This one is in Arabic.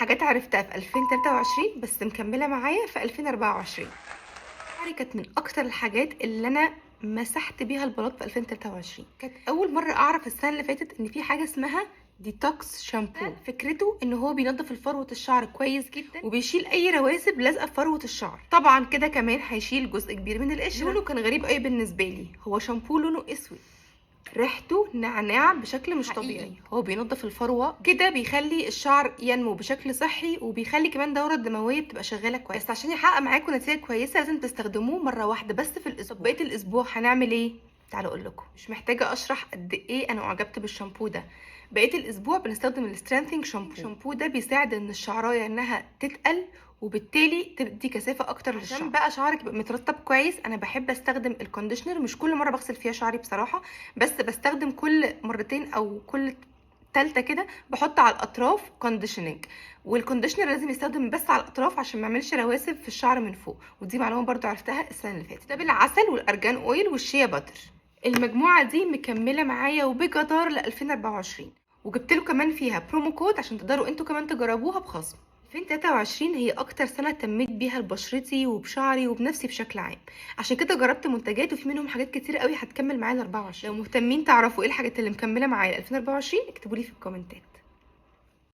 حاجات عرفتها في 2023 بس مكمله معايا في 2024. شعري كانت من اكتر الحاجات اللي انا مسحت بيها البلاط في 2023. كانت اول مره اعرف السنه اللي فاتت ان في حاجه اسمها ديتوكس شامبو. فكرته ان هو بينظف فروه الشعر كويس جدا وبيشيل اي رواسب لازقه في فروه الشعر. طبعا كده كمان هيشيل جزء كبير من القشره. لونه كان غريب قوي بالنسبه لي، هو شامبو لونه اسود، ريحته نعناع بشكل مش طبيعي. هو بينظف الفروه كده، بيخلي الشعر ينمو بشكل صحي، وبيخلي كمان الدوره الدمويه بتبقى شغاله كويس. بس عشان يحقق معاكم نتيجه كويسه لازم تستخدموه مره واحده بس في الاسبوع. بقيه الاسبوع هنعمل ايه؟ تعالوا اقول لكم، مش محتاجه اشرح قد ايه انا اعجبت بالشامبو ده. بقيه الاسبوع بنستخدم السترينثينج شامبو. الشامبو ده بيساعد ان الشعرايه انها تتقل وبالتالي تدي كثافه اكتر للشعر. عشان بقى شعرك يبقى مترطب كويس انا بحب استخدم الكونديشنر، مش كل مره بغسل فيها شعري بصراحه، بس بستخدم كل مرتين او كل تالتة كده بحط على الاطراف كونديشننج. والكونديشنر لازم يستخدم بس على الاطراف عشان ما يعملش رواسب في الشعر من فوق، ودي معلومه برضو عرفتها السنه اللي فاتت. ده بالعسل والارجان اويل والشيا باتر. المجموعه دي مكمله معايا وبجدار ل 2024، وجبت له كمان فيها برومو كود عشان تقدروا انتوا كمان تجربوها بخصم. 2023 هي اكتر سنه اهتميت بيها لبشرتي وبشعري وبنفسي بشكل عام، عشان كده جربت منتجات وفي منهم حاجات كتير قوي هتكمل معايا ل 24. لو مهتمين تعرفوا ايه الحاجات اللي مكمله معايا ل 2024 اكتبوا لي في الكومنتات.